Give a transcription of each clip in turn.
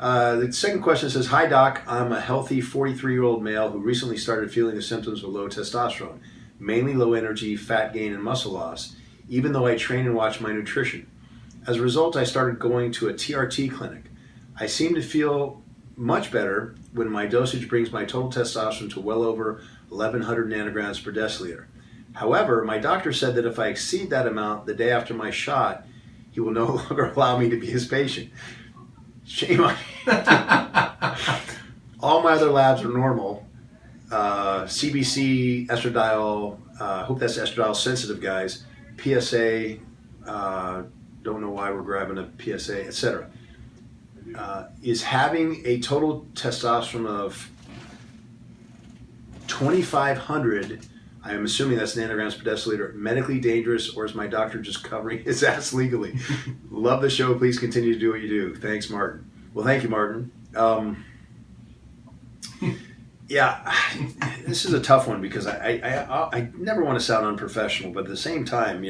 The second question says, "Hi doc, I'm a healthy 43-year-old male who recently started feeling the symptoms of low testosterone, mainly low energy, fat gain, and muscle loss, even though I train and watch my nutrition. As a result, I started going to a TRT clinic. I seem to feel much better when my dosage brings my total testosterone to well over 1,100 nanograms per deciliter. However, my doctor said that if I exceed that amount the day after my shot, he will no longer allow me to be his patient. Shame on me. All my other labs are normal. CBC, estradiol, hope that's estradiol sensitive, guys. PSA, don't know why we're grabbing a PSA, etc. Is having a total testosterone of 2,500, I am assuming that's nanograms per deciliter, medically dangerous, or is my doctor just covering his ass legally? Love the show. Please continue to do what you do. Thanks, Martin. Well, thank you, Martin. Yeah, this is a tough one because I never want to sound unprofessional, but at the same time,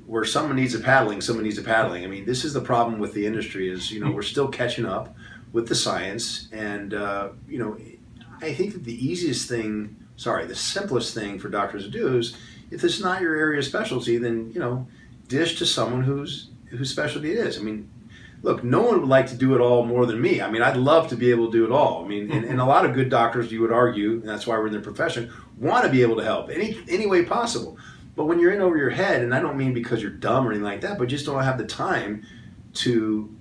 where someone needs a paddling, someone needs a paddling. I mean, this is the problem with the industry is, we're still catching up with the science. And, I think that the simplest thing for doctors to do is, if it's not your area of specialty, then, dish to someone whose specialty it is. I mean, look, no one would like to do it all more than me. I mean, I'd love to be able to do it all. I mean, and a lot of good doctors, you would argue, and that's why we're in the profession, want to be able to help any way possible. But when you're in over your head, and I don't mean because you're dumb or anything like that, but just don't have the time to,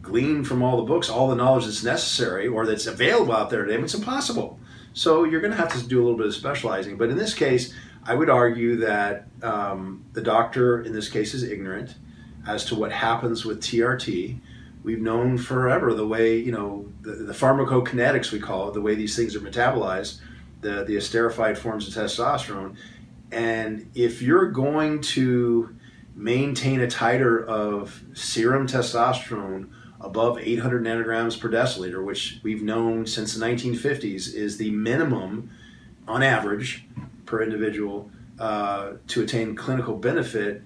glean from all the books, all the knowledge that's necessary or that's available out there today, it's impossible. So you're going to have to do a little bit of specializing. But in this case, I would argue that the doctor, in this case, is ignorant as to what happens with TRT. We've known forever the way, the pharmacokinetics, we call it, the way these things are metabolized, the esterified forms of testosterone. And if you're going to maintain a titer of serum testosterone above 800 nanograms per deciliter, which we've known since the 1950s is the minimum on average per individual to attain clinical benefit,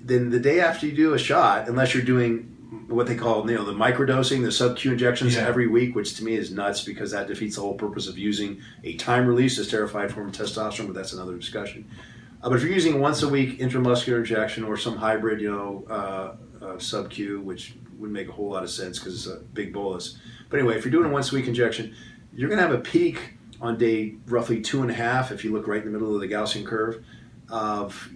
then the day after you do a shot, unless you're doing what they call, the microdosing, the sub-Q injections every week, which to me is nuts because that defeats the whole purpose of using a time-release esterified form of testosterone, but that's another discussion. But if you're using once a week intramuscular injection or some hybrid, sub-Q, which would make a whole lot of sense because it's a big bolus. But anyway, if you're doing a once a week injection, you're going to have a peak on day roughly 2.5, if you look right in the middle of the Gaussian curve, of,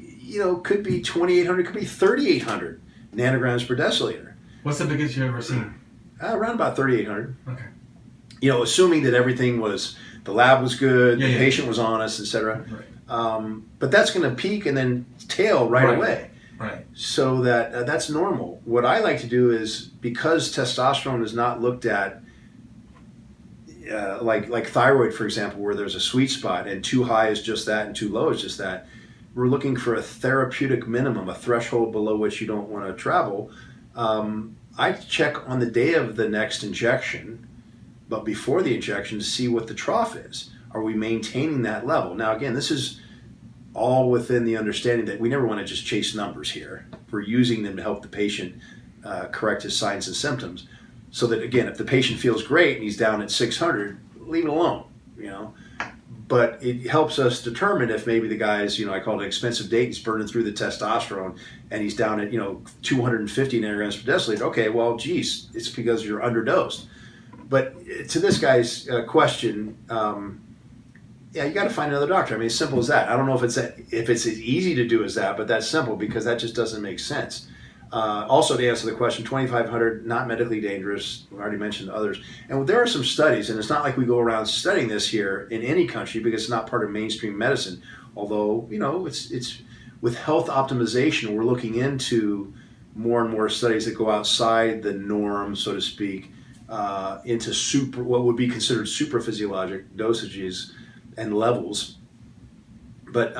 could be 2,800, could be 3,800 nanograms per deciliter. What's the biggest you've ever seen? Around about 3,800. Okay. Assuming that everything the lab was good, the patient was honest, etc. Right. But that's going to peak and then tail right away. Right. So that's normal. What I like to do is, because testosterone is not looked at like thyroid, for example, where there's a sweet spot and too high is just that and too low is just that. We're looking for a therapeutic minimum, a threshold below which you don't want to travel. I check on the day of the next injection, but before the injection, to see what the trough is. Are we maintaining that level? Now, again, this is all within the understanding that we never want to just chase numbers here. We're using them to help the patient correct his signs and symptoms. So that, again, if the patient feels great and he's down at 600, leave it alone, But it helps us determine if maybe the guy's, I call it an expensive date, he's burning through the testosterone and he's down at, 250 nanograms per deciliter. Okay, well, geez, it's because you're underdosed. But to this guy's question, you got to find another doctor. I mean, as simple as that. I don't know if it's as easy to do as that, but that's simple because that just doesn't make sense. Also, to answer the question, 2,500, not medically dangerous. We already mentioned others. And there are some studies, and it's not like we go around studying this here in any country because it's not part of mainstream medicine. Although, it's with health optimization, we're looking into more and more studies that go outside the norm, so to speak, into what would be considered supraphysiologic dosages and levels. But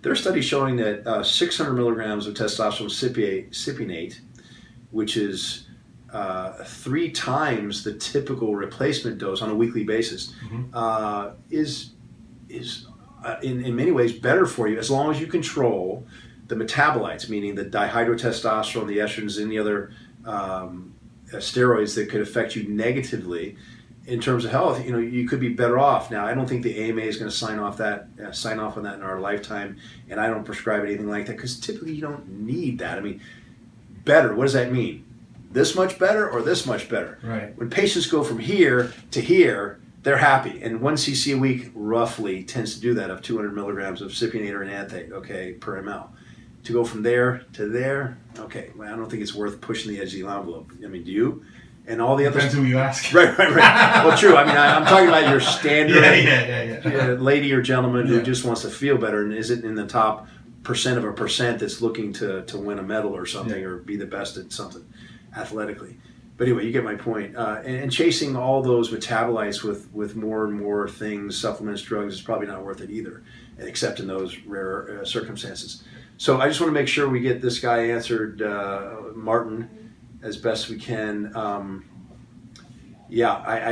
there are studies showing that 600 milligrams of testosterone cypionate, which is 3 times the typical replacement dose on a weekly basis, is in many ways better for you as long as you control the metabolites, meaning the dihydrotestosterone, the estrogens, any other steroids that could affect you negatively in terms of health. You could be better off. Now, I don't think the AMA is going to sign off on that in our lifetime, and I don't prescribe anything like that because typically you don't need that. I mean, better. What does that mean? This much better or this much better? Right. When patients go from here to here, they're happy, and 1 cc a week roughly tends to do that of 200 milligrams of cypionate or enanthate, okay, per ml. To go from there to there, okay, well, I don't think it's worth pushing the edge of the envelope. I mean, do you? And all the Depends who you ask. Right. Well, true. I mean, I'm talking about your standard Yeah. lady or gentleman who just wants to feel better and isn't in the top percent of a percent that's looking to win a medal or something or be the best at something athletically. But anyway, you get my point. And chasing all those metabolites with more and more things, supplements, drugs, is probably not worth it either, except in those rare circumstances. So I just want to make sure we get this guy answered, Martin, as best we can. I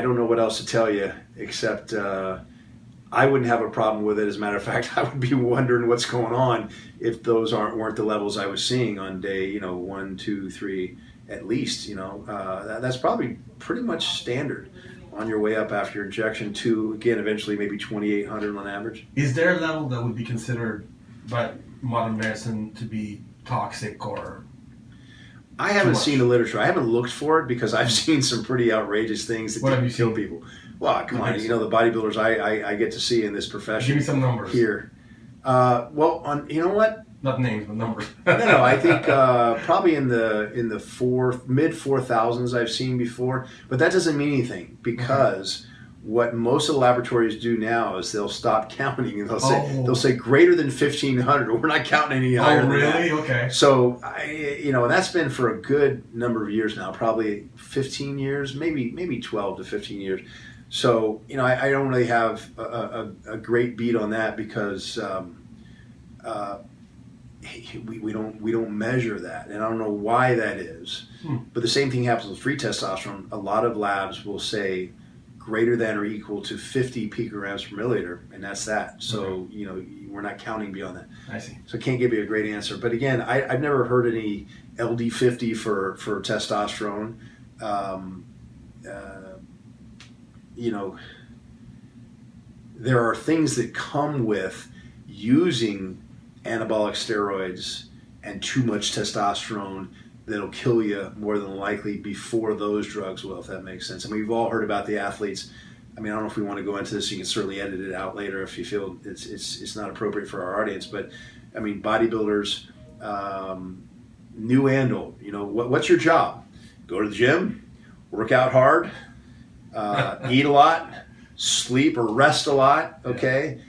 don't know what else to tell you, except I wouldn't have a problem with it. As a matter of fact, I would be wondering what's going on if those weren't the levels I was seeing on day 1, 2, 3, at least. That's probably pretty much standard on your way up after your injection to, again, eventually maybe 2,800 on average. Is there a level that would be considered by modern medicine to be toxic or? I haven't seen the literature. I haven't looked for it because I've seen some pretty outrageous things that can kill people. Well, come on, the bodybuilders I get to see in this profession. Give me some numbers here. You know what? Not names, but numbers. No. I think probably in the mid 4,000s I've seen before, but that doesn't mean anything because what most of the laboratories do now is they'll stop counting and they'll say greater than 1,500. We're not counting any higher than that. Oh, really? Okay. So that's been for a good number of years now, probably 15 years, maybe 12 to 15 years. So I don't really have a great beat on that because we don't measure that, and I don't know why that is. But the same thing happens with free testosterone. A lot of labs will say greater than or equal to 50 picograms per milliliter, and that's that. So we're not counting beyond that. I see. So I can't give you a great answer. But again, I've never heard any LD50 for testosterone. There are things that come with using anabolic steroids and too much testosterone that'll kill you more than likely before those drugs will, if that makes sense. I mean, we've all heard about the athletes. I mean, I don't know if we want to go into this. You can certainly edit it out later if you feel it's not appropriate for our audience. But I mean, bodybuilders, new and old. What's your job? Go to the gym, work out hard, eat a lot, sleep or rest a lot. Okay.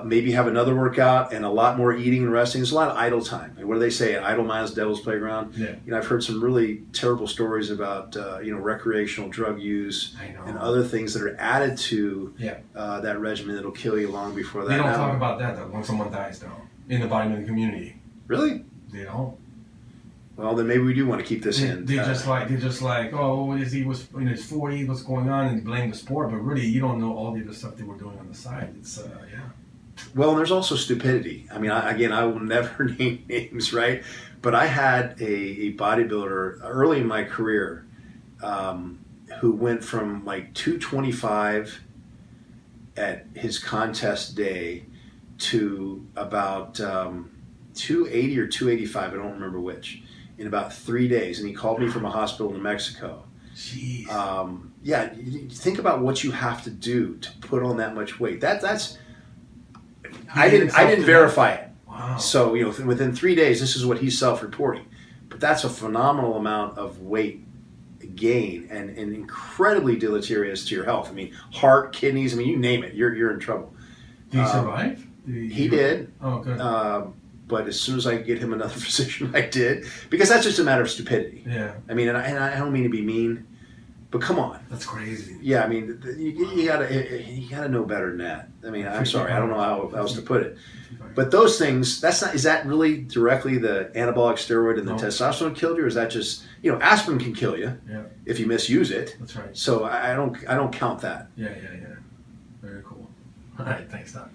Maybe have another workout and a lot more eating and resting. There's a lot of idle time. And what do they say? An idle mind is devil's playground. Yeah. I've heard some really terrible stories about recreational drug use and other things that are added to that regimen that'll kill you long before that. They don't talk about that though when someone dies though in the bodybuilding community. Really? They don't. Well, then maybe we do want to keep this in. They're just like, oh, he was in his 40s, what's going on, and blame the sport. But really, you don't know all the other stuff they were doing on the side. It's Well, and there's also stupidity. I mean, I will never name names, right? But I had a bodybuilder early in my career who went from like 225 at his contest day to about 280 or 285. I don't remember which. In about 3 days, and he called me from a hospital in Mexico. Jeez. Think about what you have to do to put on that much weight. That's. I didn't verify it. Wow. So within 3 days, this is what he's self-reporting. But that's a phenomenal amount of weight gain and incredibly deleterious to your health. I mean, heart, kidneys. I mean, you name it, you're in trouble. Did he survive? He did. Oh, good. But as soon as I could get him another physician, I did, because that's just a matter of stupidity. Yeah. I mean, and I don't mean to be mean, but come on. That's crazy. Yeah, I mean, you gotta know better than that. I mean, I'm sorry, I don't know how else to put it. But those things, is that really directly the anabolic steroid and the testosterone killed you, or is that just aspirin can kill you if you misuse it. That's right. So I don't count that. Yeah. Very cool. All right, thanks, Doc.